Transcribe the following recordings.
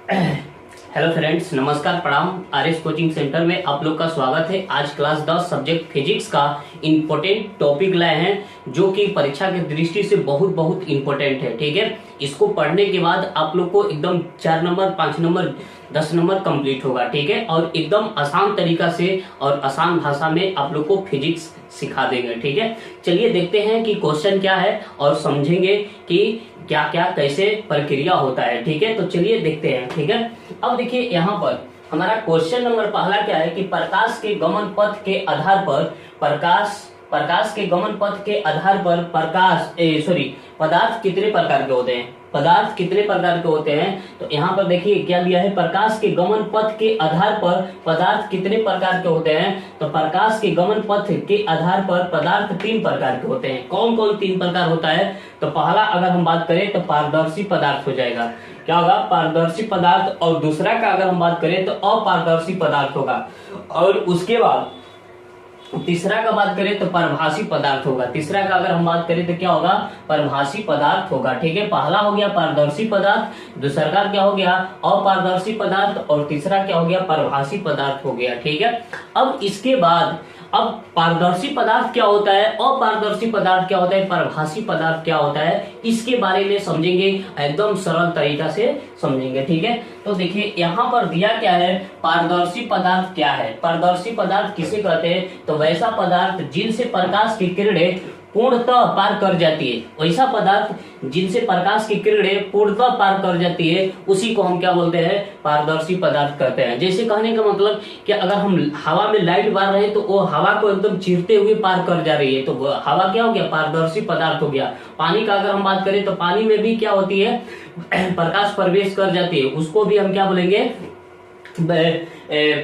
Hello friends, नमस्कार, प्रणाम। RS coaching centre में आप लोग का स्वागत है। आज क्लास 10 सब्जेक्ट फिजिक्स का इम्पोर्टेंट टॉपिक लाए हैं जो कि परीक्षा की दृष्टि से बहुत बहुत इम्पोर्टेंट है। ठीक है, इसको पढ़ने के बाद आप लोग को एकदम 4 नंबर, 5 नंबर, 10 नंबर कंप्लीट होगा। ठीक है, और एकदम आसान तरीका से और आसान भाषा में आप लोग को फिजिक्स सिखा देंगे। ठीक है, चलिए देखते हैं कि क्वेश्चन क्या है और समझेंगे कि क्या क्या कैसे प्रक्रिया होता है। ठीक है, तो चलिए देखते हैं। ठीक है, अब देखिए यहाँ पर हमारा क्वेश्चन नंबर पहला क्या है कि प्रकाश के गमन पथ के आधार पर प्रकाश के गमन पथ के आधार पर पदार्थ कितने प्रकार के होते हैं। पदार्थ कितने प्रकार के होते हैं, तो यहाँ पर देखिए क्या दिया है, प्रकाश के गमन पथ के आधार पर पदार्थ कितने प्रकार के होते हैं। तो प्रकाश के गमन पथ के आधार पर पदार्थ 3 प्रकार के होते हैं। कौन कौन 3 प्रकार होता है, तो पहला अगर हम बात करें तो पारदर्शी पदार्थ हो जाएगा। क्या होगा, पारदर्शी पदार्थ। और दूसरा का अगर हम बात करें तो अपारदर्शी पदार्थ होगा। और उसके बाद तीसरा का बात करें तो परभासी पदार्थ होगा। तीसरा का अगर हम बात करें तो क्या होगा, परभासी पदार्थ होगा। ठीक है, पहला हो गया पारदर्शी पदार्थ, दूसरा का क्या हो गया, अपारदर्शी पदार्थ, और तीसरा क्या हो गया, परभासी पदार्थ हो गया। ठीक है, अब इसके बाद अब पारदर्शी पदार्थ क्या होता है, अपारदर्शी पदार्थ क्या होता है, परभासी पदार्थ क्या होता है, इसके बारे में समझेंगे, एकदम सरल तरीका से समझेंगे। ठीक है, तो देखिए यहाँ पर दिया क्या है, पारदर्शी पदार्थ क्या है। पारदर्शी पदार्थ किसे कहते हैं, तो वैसा पदार्थ जिनसे प्रकाश की किरणें पूर्णतः पार कर जाती है। वैसा पदार्थ जिनसे प्रकाश की किरणें पूर्णतः पार कर जाती है, उसी को हम क्या बोलते हैं, पारदर्शी पदार्थ कहते हैं। जैसे कहने का मतलब कि अगर हम हवा में लाइट मार रहे हैं तो वो हवा को एकदम चीरते हुए पार कर जा रही है, तो हवा क्या हो गया, पारदर्शी पदार्थ हो गया। पानी का अगर हम बात करें तो पानी में भी क्या होती है, प्रकाश प्रवेश कर जाती है, उसको भी हम क्या बोलेंगे,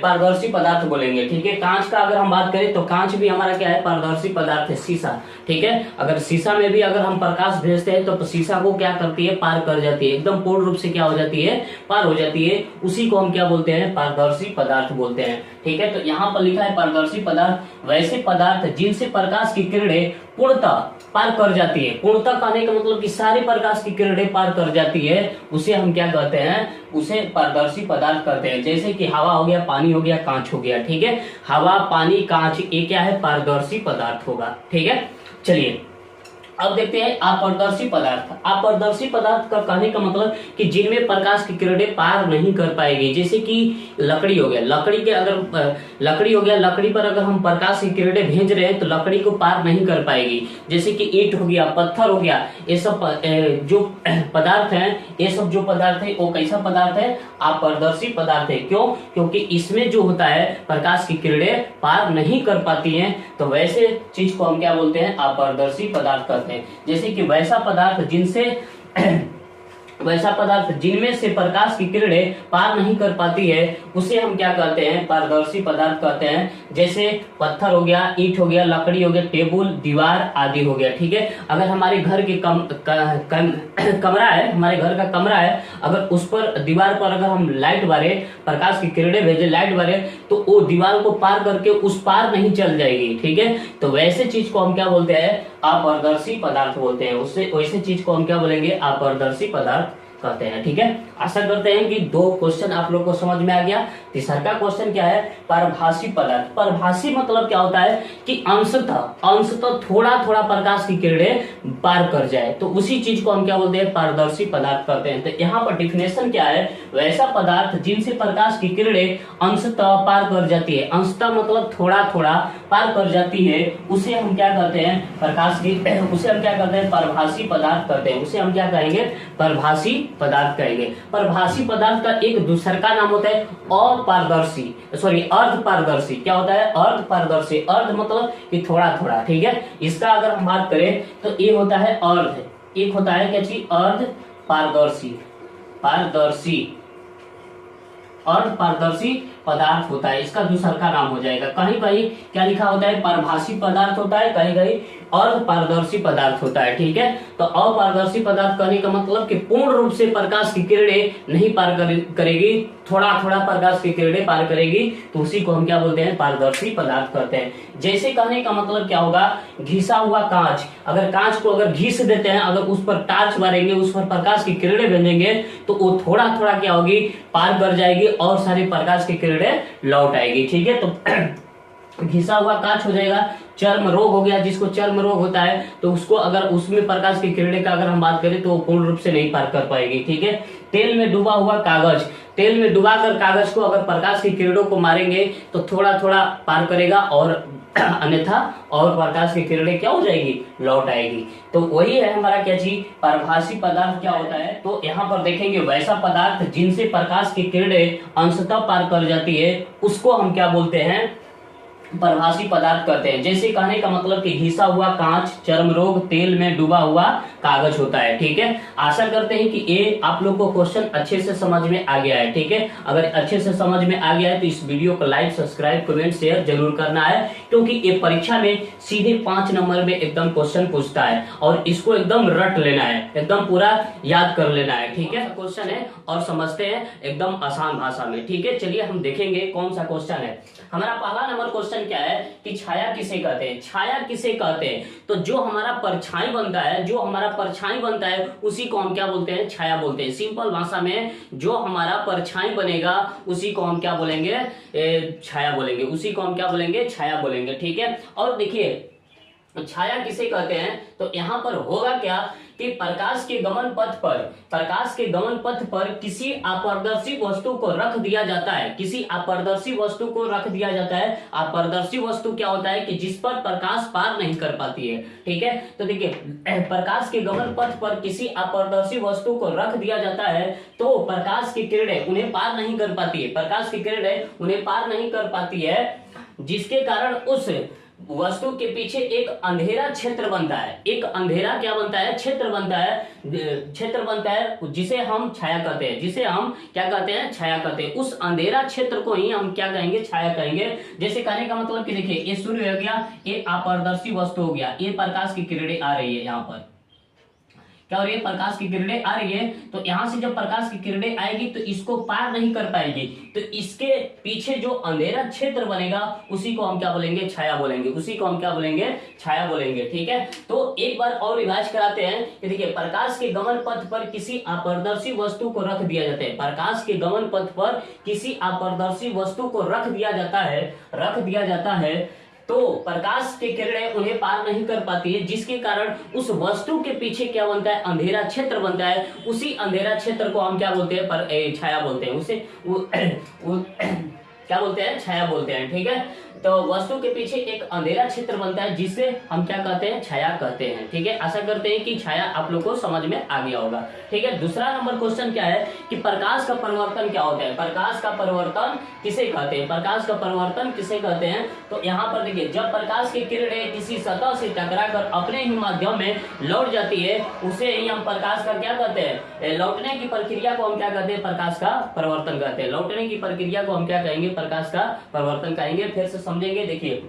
पारदर्शी पदार्थ बोलेंगे। ठीक है, कांच का अगर हम बात करें तो कांच भी हमारा क्या है, पारदर्शी पदार्थ है। शीशा, ठीक है, अगर शीशा में भी अगर हम प्रकाश भेजते हैं तो शीशा को क्या करती है, पार कर जाती है, एकदम पूर्ण रूप से क्या हो जाती है, पार हो जाती है। उसी को हम क्या बोलते हैं, पारदर्शी पदार्थ बोलते हैं। ठीक है, तो यहाँ पर लिखा है पारदर्शी पदार्थ वैसे पदार्थ जिनसे प्रकाश की किरणें पूर्णतः पार कर जाती है। पूर्णतः कहने का मतलब कि सारे प्रकाश की किरणें पार कर जाती है, उसे हम क्या कहते हैं, उसे पारदर्शी पदार्थ कहते हैं। जैसे कि हवा हो गया, पानी हो गया, कांच हो गया। ठीक है, हवा, पानी, कांच, ये क्या है, पारदर्शी पदार्थ होगा। ठीक है, चलिए अब देखते हैं अपारदर्शी पदार्थ। अपारदर्शी पदार्थ का कहने का मतलब कि जिनमें प्रकाश की किरणें पार नहीं कर पाएगी। जैसे कि लकड़ी हो गया, लकड़ी पर अगर हम प्रकाश की किरणें भेज रहे हैं तो लकड़ी को पार नहीं कर पाएगी। जैसे कि ईंट हो गया, पत्थर हो गया, ये सब जो पदार्थ हैं, ये सब जो पदार्थ है वो कैसा पदार्थ है, अपारदर्शी पदार्थ है। क्यों, क्योंकि इसमें जो होता है प्रकाश की किरणें पार नहीं कर पाती हैं, तो वैसे चीज को हम क्या बोलते हैं, अपारदर्शी पदार्थ कहते हैं। जैसे कि वैसा पदार्थ जिनमें से प्रकाश की किरणें पार नहीं कर पाती है, उसे हम क्या कहते हैं, पारदर्शी पदार्थ कहते हैं। जैसे पत्थर हो गया, ईंट हो गया, लकड़ी हो गया, टेबल, दीवार आदि हो गया। ठीक है, अगर हमारे घर के कमरा है, हमारे घर का कमरा है, अगर उस पर दीवार पर अगर हम लाइट मारे, प्रकाश की किरणें भेजे, लाइट मारे, तो वो दीवार को पार करके उस पार नहीं चल जाएगी। ठीक है, तो वैसे चीज को हम क्या बोलते हैं, अपारदर्शी पदार्थ बोलते हैं। उससे वैसे चीज को हम क्या बोलेंगे, अपारदर्शी पदार्थ कहते हैं। ठीक है, आशा करते हैं कि 2 क्वेश्चन आप लोग को समझ में आ गया। तीसरा का क्वेश्चन क्या है, परभासी पदार्थ। परभासी मतलब क्या होता है कि अंशतः थोड़ा थोड़ा प्रकाश की किरणें पार कर जाए, तो उसी चीज को हम क्या बोलते हैं, पारदर्शी पदार्थ कहते हैं। तो यहाँ पर डिफिनेशन क्या है, वैसा पदार्थ जिनसे प्रकाश की किरणें अंशतः पार कर जाती है। अंशतः मतलब थोड़ा थोड़ा पार कर जाती है, उसे हम क्या कहते हैं, उसे हम क्या कहते हैं, परभासी पदार्थ कहते हैं। उसे हम क्या कहेंगे, परभासी पदार्थ कहेंगे। परभासी पदार्थ का एक दूसरा का नाम होता है अर्ध पारदर्शी। क्या होता है, अर्ध पारदर्शी। अर्ध मतलब कि थोड़ा थोड़ा। ठीक है, इसका अगर हम बात करें तो ये होता है अर्ध, एक होता है क्या चीज, अर्ध पारदर्शी अर्ध पारदर्शी पदार्थ होता है, इसका दूसरा का नाम हो जाएगा। कहीं कहीं क्या लिखा होता है, परभासी पदार्थ होता है, कहीं कहीं अपारदर्शी पदार्थ होता है। ठीक है, तो अपारदर्शी पदार्थ कहने का मतलब कि पूर्ण रूप से प्रकाश की किरणें नहीं पार करेगी, थोड़ा थोड़ा प्रकाश की किरणें पार करेगी, तो उसी को हम क्या बोलते हैं, पारदर्शी पदार्थ कहते हैं। जैसे कहने का मतलब क्या होगा, घिसा हुआ कांच, अगर कांच को अगर घिस देते हैं, अगर उस पर टार्च मारेंगे, उस पर प्रकाश की किरणें भेजेंगे, तो वो थोड़ा थोड़ा क्या होगी, पार कर जाएगी और सारी प्रकाश की किरणें लौट आएगी। ठीक है, तो घिसा हुआ कांच हो जाएगा। चर्म रोग हो गया, जिसको चर्म रोग होता है, तो उसको अगर उसमें प्रकाश की किरणें का अगर हम बात करें तो वो पूर्ण रूप से नहीं पार कर पाएगी। ठीक है, तेल में डूबा हुआ कागज, तेल में डुबाकर कागज को अगर प्रकाश की किरणों को मारेंगे तो थोड़ा थोड़ा पार करेगा और अन्यथा और प्रकाश की किरणें क्या हो जाएगी, लौट आएगी। तो वही है हमारा क्या चीज, पारभासी पदार्थ क्या होता है। तो यहाँ पर देखेंगे वैसा पदार्थ जिनसे प्रकाश की किरणें अंशतः पार कर जाती है, उसको हम क्या बोलते हैं, परभासी पदार्थ कहते हैं। जैसे कहने का मतलब कि घिसा हुआ कांच, चर्म रोग, तेल में डूबा हुआ कागज होता है। ठीक है, आशा करते हैं कि ये आप लोग को क्वेश्चन अच्छे से समझ में आ गया है। ठीक है, अगर अच्छे से समझ में आ गया है तो इस वीडियो को लाइक, सब्सक्राइब, कमेंट, शेयर जरूर करना है, क्योंकि ये परीक्षा में सीधे 5 नंबर में एकदम क्वेश्चन पूछता है और इसको एकदम रट लेना है, एकदम पूरा याद कर लेना है। ठीक है, क्वेश्चन है और समझते हैं एकदम आसान भाषा में। ठीक है, चलिए हम देखेंगे कौन सा क्वेश्चन है। हमारा पहला नंबर क्वेश्चन क्या है कि छाया किसे कहते हैं। छाया किसे कहते हैं, तो जो हमारा परछाई बनता है, जो हमारा परछाई बनता है उसी को हम क्या बोलते हैं, छाया बोलते हैं। सिंपल भाषा में जो हमारा परछाई बनेगा उसी को हम क्या बोलेंगे, छाया बोलेंगे, उसी को हम क्या बोलेंगे, छाया बोलेंगे। ठीक है, और देखिए छाया किसे कहते हैं, तो यहाँ पर होगा क्या कि प्रकाश के गमन पथ पर, प्रकाश के गमन पथ पर किसी अपारदर्शी वस्तु को रख दिया जाता है, किसी अपारदर्शी वस्तु को रख दिया जाता है। अपारदर्शी वस्तु क्या होता है कि जिस पर प्रकाश पार नहीं कर पाती है। ठीक है, तो देखिए प्रकाश के गमन पथ पर किसी अपारदर्शी वस्तु को रख दिया जाता है, तो प्रकाश की किरणें उन्हें पार नहीं कर पाती है, प्रकाश की किरणें उन्हें पार नहीं कर पाती है, जिसके कारण उस वस्तु के पीछे एक अंधेरा क्षेत्र बनता है। एक अंधेरा क्या बनता है, क्षेत्र बनता है, क्षेत्र बनता है, जिसे हम छाया कहते हैं, जिसे हम क्या कहते हैं, छाया कहते हैं। उस अंधेरा क्षेत्र को ही हम क्या कहेंगे, छाया कहेंगे। जैसे कहने का मतलब कि देखिए ये सूर्य हो गया, ये अपारदर्शी वस्तु हो गया, ये प्रकाश की किरणें आ रही है, यहाँ पर क्या हो रही है, प्रकाश की किरणें आ रही है, तो यहां से जब प्रकाश की किरणें आएगी तो इसको पार नहीं कर पाएगी, तो इसके पीछे जो अंधेरा क्षेत्र बनेगा उसी को हम क्या बोलेंगे, छाया बोलेंगे, उसी को हम क्या बोलेंगे, छाया बोलेंगे। ठीक है, तो एक बार और रिवाइज कराते हैं कि देखिए प्रकाश के गमन पथ पर किसी अपारदर्शी वस्तु को रख दिया जाता है, प्रकाश के गमन पथ पर किसी अपारदर्शी वस्तु को रख दिया जाता है, रख दिया जाता है, तो प्रकाश की किरणें उन्हें पार नहीं कर पाती है, जिसके कारण उस वस्तु के पीछे क्या बनता है, अंधेरा क्षेत्र बनता है। उसी अंधेरा क्षेत्र को हम क्या बोलते हैं, छाया बोलते हैं, उसे क्या बोलते हैं, छाया बोलते हैं। ठीक है, तो वस्तु के पीछे एक अंधेरा क्षेत्र बनता है, जिससे हम क्या कहते हैं, छाया कहते हैं। ठीक है, आशा करते हैं कि छाया आप लोग को समझ में आ गया होगा। ठीक है, दूसरा नंबर क्वेश्चन क्या है कि प्रकाश का परिवर्तन क्या होता है, प्रकाश का परिवर्तन किसे कहते हैं, प्रकाश का परिवर्तन किसे कहते हैं। तो यहाँ पर देखिए जब प्रकाश की किरणें किसी सतह से टकराकर अपने ही माध्यम में लौट जाती है, उसे ही हम प्रकाश का क्या कहते हैं, लौटने की प्रक्रिया को हम क्या कहते हैं, प्रकाश का परिवर्तन कहते हैं। लौटने की प्रक्रिया को हम क्या कहेंगे, प्रकाश का परिवर्तन कहेंगे। फिर से समझेंगे, देखिए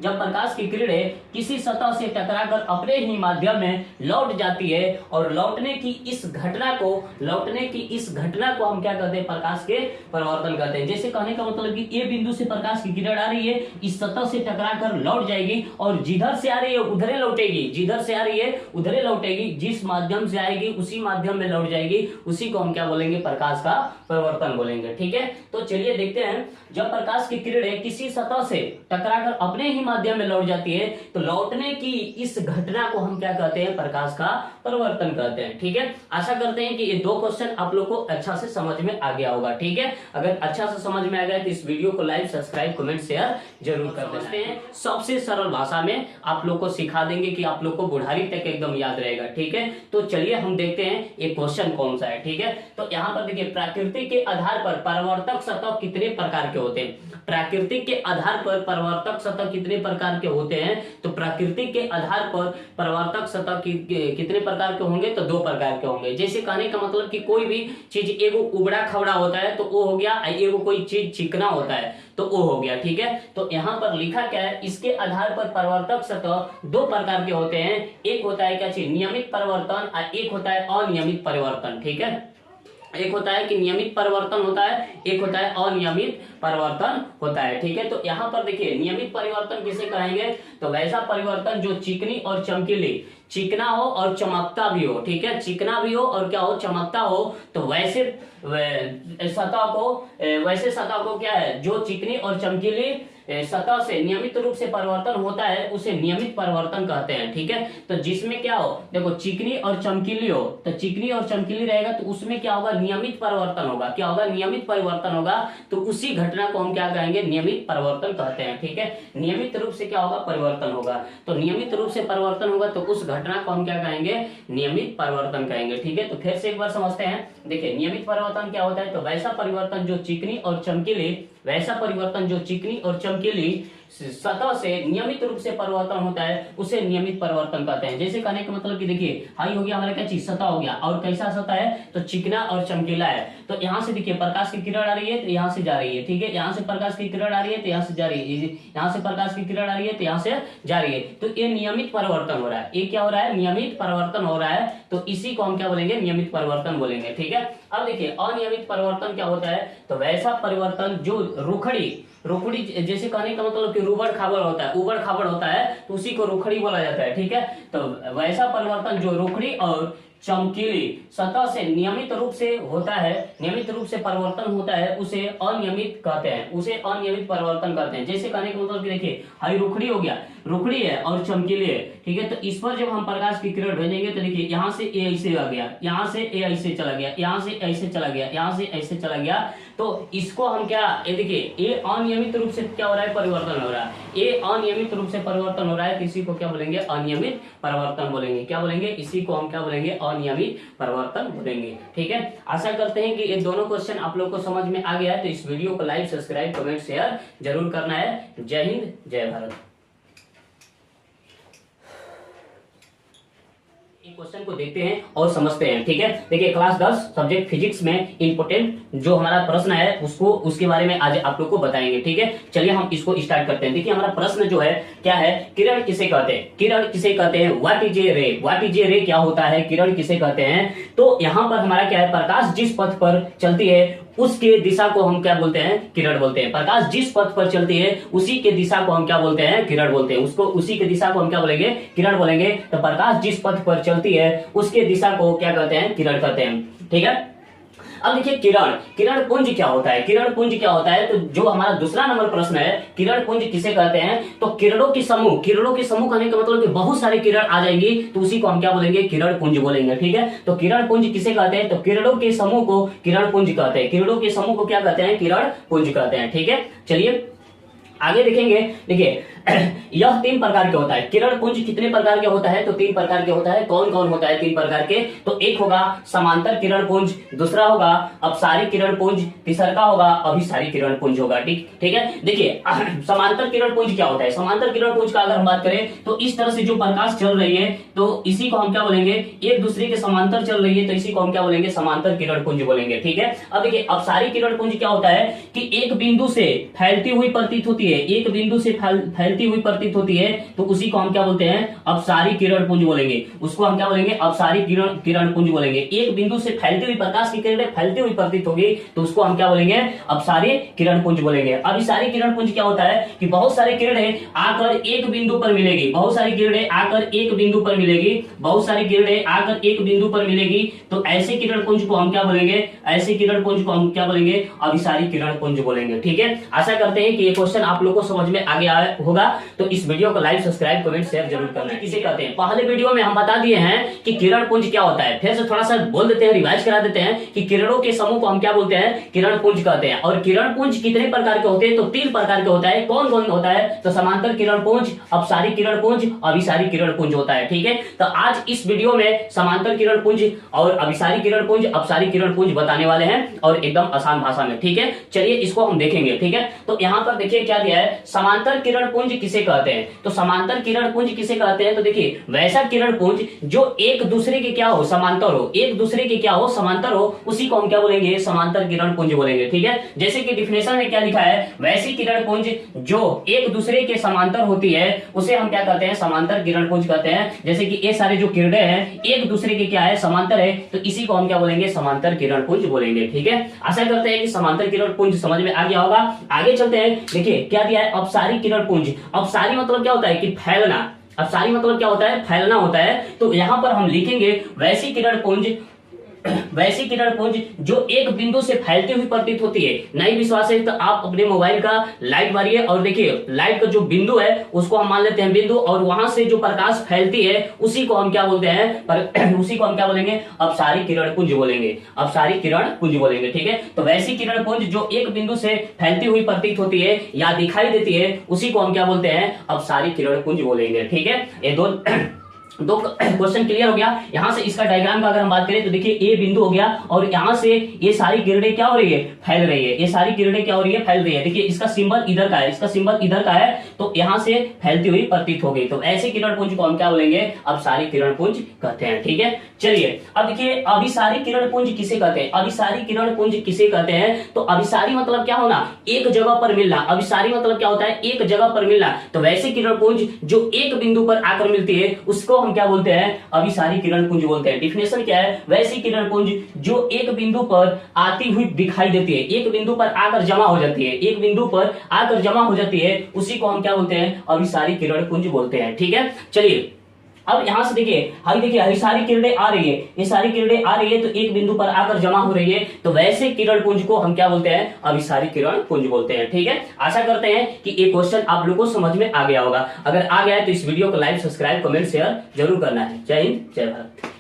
जब प्रकाश की किरणें किसी सतह से टकराकर अपने ही माध्यम में लौट जाती है, और लौटने की इस घटना को, लौटने की इस घटना को हम क्या कहते हैं, प्रकाश के परिवर्तन कहते हैं। जैसे कहने का मतलब कि ये बिंदु से प्रकाश की किरण आ रही है, इस सतह से टकराकर लौट जाएगी, और जिधर से आ रही है उधरे लौटेगी, जिधर से आ रही है उधरे लौटेगी, जिस माध्यम से आएगी उसी माध्यम में लौट जाएगी, उसी को हम क्या बोलेंगे, प्रकाश का परिवर्तन बोलेंगे। ठीक है, तो चलिए देखते हैं, जब प्रकाश की किरणें किसी सतह से टकराकर अपने ही माध्यम में लौट जाती है, तो लौटने की इस घटना को हम क्या कहते हैं, प्रकाश का परिवर्तन कहते हैं। ठीक है, आशा करते हैं कि ये 2 क्वेश्चन आप लोग को अच्छा से समझ में आ गया होगा। ठीक है, अगर अच्छा से समझ में आ गया तो इस वीडियो को लाइक, सब्सक्राइब, कमेंट, शेयर जरूर कर देते हैं। सबसे सरल भाषा में आप लोग को सिखा देंगे कि आप लोग को बुढ़ारी तक एकदम याद रहेगा। ठीक है, तो चलिए हम देखते हैं ये क्वेश्चन कौन सा है। ठीक है, तो यहाँ पर देखिए प्रकृति के आधार पर परावर्तक सतह कितने प्रकार के होते हैं। प्राकृतिक के आधार पर परावर्तक सतह कितने प्रकार के होते हैं? तो प्राकृतिक के आधार पर परावर्तक सतह कितने प्रकार के होंगे? तो 2 प्रकार के होंगे। जैसे कहने का मतलब कि कोई भी चीज एगो उबड़ा खबड़ा होता है तो वो हो गया, एगो कोई चीज चिकना होता है तो वो हो गया। ठीक है, तो यहाँ पर लिखा क्या है, इसके आधार पर परावर्तक सतह 2 प्रकार के होते हैं। एक होता है क्या चीज, नियमित परिवर्तन, और एक होता है अनियमित परिवर्तन। ठीक है, एक होता है कि नियमित परिवर्तन होता है, एक होता है अनियमित परिवर्तन होता है। ठीक है, तो यहाँ पर देखिए नियमित परिवर्तन किसे कहेंगे? तो वैसा परिवर्तन जो चिकनी और चमकीली, चिकना हो और चमकता भी हो। ठीक है, चिकना भी हो और क्या हो, चमकता हो। तो वैसे सतह को क्या है, जो चिकनी और चमकीली सतह से नियमित रूप से परिवर्तन होता है उसे नियमित परिवर्तन कहते हैं। ठीक है, तो जिसमें क्या हो, देखो चिकनी और चमकीली हो, तो चिकनी और चमकीली रहेगा तो उसमें क्या होगा, नियमित परिवर्तन होगा। क्या होगा, नियमित परिवर्तन होगा। तो उसी घटना को हम क्या कहेंगे, नियमित परिवर्तन कहते हैं। ठीक है, नियमित रूप से क्या होगा, परिवर्तन होगा। तो नियमित रूप से परिवर्तन होगा तो उस घटना को हम क्या कहेंगे, नियमित परिवर्तन कहेंगे। ठीक है, तो फिर से एक बार समझते हैं। देखिए नियमित परिवर्तन क्या होता है, तो वैसा परिवर्तन जो चिकनी और चमकीली, वैसा परिवर्तन जो चिकनी और चमकीली सतह से नियमित रूप से परिवर्तन होता है उसे नियमित परिवर्तन कहते हैं। जैसे कहने का मतलब कि देखिए हाई हो गया हमारा क्या चीज, सतह हो गया, और कैसा सतह है, तो चिकना और चमकीला है। तो यहाँ से देखिए प्रकाश की किरण आ रही है तो यहाँ से जा रही है। ठीक है, यहाँ से प्रकाश की किरण आ रही है तो यहाँ से जा रही है, यहाँ से प्रकाश की किरण आ रही है तो यहाँ से जा रही है। तो ये नियमित परिवर्तन हो रहा है। ये क्या हो रहा है, नियमित परिवर्तन हो रहा है। तो इसी को हम क्या बोलेंगे, नियमित परिवर्तन बोलेंगे। ठीक है, अब देखिए अनियमित परिवर्तन क्या होता है, तो वैसा परिवर्तन जो रुखड़ी, जैसे कहने का मतलब कि रूबड़ खाबड़ होता है, उबड़ खाबड़ होता है तो उसी को रुखड़ी बोला जाता है। ठीक है, तो वैसा परिवर्तन जो रुखड़ी और चमकीली सतह से नियमित रूप से होता है, नियमित रूप से परिवर्तन होता है, उसे अनियमित कहते हैं, उसे अनियमित परिवर्तन कहते हैं। जैसे कहने का मतलब कि देखिए हाई रुखड़ी हो गया, रुखड़ी है और चमकीली है। ठीक है, तो इस पर जब हम प्रकाश की किरण भेजेंगे तो देखिए यहाँ से ए ऐसे आ गया, यहाँ से ए ऐसे चला गया, यहाँ से ऐसे चला गया, यहाँ से ऐसे चला गया। तो इसको हम क्या, ये देखिए ये अनियमित रूप से क्या हो रहा है, परिवर्तन हो रहा है। ये अनियमित रूप से परिवर्तन हो रहा है, इसी को क्या बोलेंगे, अनियमित परिवर्तन बोलेंगे। क्या बोलेंगे, इसी को हम क्या बोलेंगे, अनियमित परिवर्तन बोलेंगे। ठीक है, आशा करते हैं कि ये दोनों क्वेश्चन आप लोग को समझ में आ गया है। तो इस वीडियो को लाइक, सब्सक्राइब, कमेंट, शेयर जरूर करना है। जय हिंद, जय भारत। क्वेश्चन को देखते हैं और समझते हैं। ठीक है, देखिए क्लास 10 सब्जेक्ट फिजिक्स में इंपोर्टेंट जो हमारा प्रश्न है उसके बारे में आज आप लोग को बताएंगे। ठीक है, चलिए हम इसको स्टार्ट करते हैं। देखिए हमारा प्रश्न जो है क्या है, किरण किसे कहते हैं, किरण किसे कहते हैं, व्हाट इज ए रे, व्हाट इज ए रे क्या होता है, किरण किसे कहते हैं। तो यहाँ पर हमारा क्या है, प्रकाश जिस पथ पर चलती है उसके दिशा को हम क्या बोलते हैं, किरण बोलते हैं। प्रकाश जिस पथ पर चलती है उसी के दिशा को हम क्या बोलते हैं, किरण बोलते हैं। उसको उसी के दिशा को हम क्या बोलेंगे, किरण बोलेंगे। तो प्रकाश जिस पथ पर चलती है उसके दिशा को क्या कहते हैं, किरण कहते हैं। ठीक है, अब देखिए किरण पुंज क्या होता है, किरण पुंज क्या होता है। तो जो हमारा दूसरा नंबर प्रश्न है, किरण पुंज किसे कहते हैं, तो किरणों के समूह कहने का मतलब कि बहुत सारे किरण आ जाएंगी तो उसी को हम क्या बोलेंगे, किरण पुंज बोलेंगे। ठीक है, तो किरण पुंज किसे कहते हैं, तो किरणों के समूह को किरण पुंज कहते हैं। किरणों के समूह को क्या कहते हैं, किरण पुंज कहते हैं। ठीक है, चलिए आगे देखेंगे। देखिए यह 3 प्रकार के होता है। किरण पुंज कितने प्रकार के होता है, तो 3 प्रकार के होता है। कौन कौन होता है 3 प्रकार के, तो एक होगा समांतर किरण पुंज, दूसरा होगा अपसारी किरण पुंज, तीसरा होगा अभिसारी किरण पुंज होगा। ठीक है, देखिए समांतर किरण पुंज क्या होता है। समांतर किरण पुंज का अगर हम बात करें तो इस तरह से जो प्रकाश चल रही है तो इसी को हम क्या बोलेंगे, एक दूसरे के समांतर चल रही है तो इसी को हम क्या बोलेंगे, समांतर किरण पुंज बोलेंगे। ठीक है, अब देखिए अपसारी किरण पुंज क्या होता है कि एक बिंदु से फैलती हुई प्रतीत होती है, एक बिंदु से फैलती हुई प्रतीत होती है तो उसी को हम क्या बोलते हैं, अपसारी किरण पुंज बोलेंगे। उसको हम क्या बोलेंगे, अपसारी किरण पुंज बोलेंगे। एक बिंदु से फैलती हुई प्रकाश की किरणें फैलती हुई प्रतीत होगी तो उसको हम क्या बोलेंगे, अपसारी किरण पुंज बोलेंगे। अभिसारी किरण पुंज क्या होता है कि बहुत सारी किरणें आकर एक बिंदु पर मिलेगी, बहुत सारी किरणें आकर एक बिंदु पर मिलेगी, बहुत सारी किरणें आकर एक बिंदु पर मिलेगी तो ऐसे किरण पुंज को हम क्या बोलेंगे, ऐसे किरण पुंज को हम क्या बोलेंगे, अभिसारी किरण पुंज बोलेंगे। ठीक है, आशा करते हैं कि ये क्वेश्चन आप लोग को समझ में आ गया होगा। तो इस वीडियो को लाइक, सब्सक्राइब, कमेंट, शेयर जरूर करना है। किसे कहते हैं? पहले वीडियो में हम बता दिए हैं कि किरण पुंज क्या होता है। फिर से थोड़ा सा बोल देते हैं, रिवाइज करा देते हैं कि किरणों के समूह को हम क्या बोलते हैं? किरण पुंज कहते हैं। और किरण पुंज कितने प्रकार के होते हैं? तो 3 प्रकार के होता है। कौन कौन होता है? तो समांतर किरण पुंज, अपसारी किरण पुंज, अभिसारी किरण पुंज होता है। ठीक है, तो आज इस वीडियो में समांतर किरण पुंज और अभिसारी किरण पुंज, अपसारी किरण पुंज बताने वाले हैं और एकदम आसान भाषा में। ठीक है, चलिए इसको हम देखेंगे। ठीक है, तो यहां पर देखिए क्या दिया है, समांतर किरण पुंज किसे कहते हैं? तो समांतर किरण पुंज किसे कहते हैं? तो देखिए वैसा किरण पुंज जो एक दूसरे के क्या हो, समांतर हो, एक दूसरे के क्या हो, समांतर हो, उसी को हम क्या बोलेंगे? समांतर किरण पुंज बोलेंगे। ठीक है, जैसे कि डिफिनेशन में क्या लिखा है, वैसी किरण पुंज जो एक दूसरे के समांतर होती है उसे हम क्या कहते हैं? समांतर किरण पुंज कहते हैं। जैसे कि ये सारे जो किरणें हैं एक दूसरे के क्या है? समांतर है, तो इसी को हम क्या बोलेंगे? समांतर किरण पुंज बोलेंगे। ठीक है, आशा करते हैं कि समांतर किरण पुंज समझ में आ गया होगा। आगे चलते हैं, देखिए क्या दिया है, अपसारी किरण पुंज। अपसारी मतलब क्या होता है? कि फैलना। अपसारी मतलब क्या होता है? फैलना होता है। तो यहां पर हम लिखेंगे वैसी किरण पुंज, वैसी किरण पुंज जो एक बिंदु से फैलती हुई प्रतीत होती है। नहीं विश्वास है तो आप अपने मोबाइल का लाइट मारिए और देखिए लाइट का जो बिंदु है उसको हम मान लेते हैं बिंदु, और वहां से जो प्रकाश फैलती है उसी को हम क्या बोलते हैं? उसी को हम क्या बोलेंगे? अपसारी किरण पुंज बोलेंगे। अपसारी किरण पुंज बोलेंगे। ठीक है, तो वैसी किरण पुंज जो एक बिंदु से फैलती हुई प्रतीत होती है या दिखाई देती है उसी को हम क्या बोलते हैं? अपसारी किरण पुंज बोलेंगे। ठीक है, ये दो क्वेश्चन क्लियर हो गया। यहां से इसका डायग्राम का अगर हम बात करें तो देखिए ये बिंदु हो गया और यहां से ये सारी किरणें क्या हो रही है? फैल रही है। ये सारी किरणें क्या हो रही है? फैल रही है। देखिए इसका सिंबल इधर का है, इसका सिंबल इधर का है, तो यहां से फैलती हुई प्रतीत हो गई। तो ऐसे किरण पुंज को हम क्या बोलेंगे? अपसारी किरण पुंज कहते हैं। ठीक है, चलिए अब देखिए अभिसारी किरण पुंज किसे कहते हैं? अभिसारी किरण पुंज किसे कहते हैं? तो अभिसारी मतलब क्या होना? एक जगह पर मिलना। अभिसारी मतलब क्या होता है? एक जगह पर मिलना। तो वैसे किरण पुंज जो एक बिंदु पर आकर मिलती है उसको हम क्या बोलते हैं? अभिसारी किरण पुंज बोलते हैं। डिफिनेशन क्या है? वैसी किरण पुंज जो एक बिंदु पर आती हुई दिखाई देती है, एक बिंदु पर आकर जमा हो जाती है, एक बिंदु पर आकर जमा हो जाती है, उसी को हम क्या बोलते हैं? अभिसारी किरण पुंज बोलते हैं। ठीक है, चलिए अब यहां से देखिए, ये सारी किरणें आ रही है, ये सारी किरणें आ रही है तो एक बिंदु पर आकर जमा हो रही है, तो वैसे किरण पुंज को हम क्या बोलते हैं? अभिसारी किरण पुंज बोलते हैं। ठीक है, आशा करते हैं कि ये क्वेश्चन आप लोगों को समझ में आ गया होगा। अगर आ गया है तो इस वीडियो को लाइक, सब्सक्राइब, कमेंट, शेयर जरूर करना है। जय हिंद, जय भारत।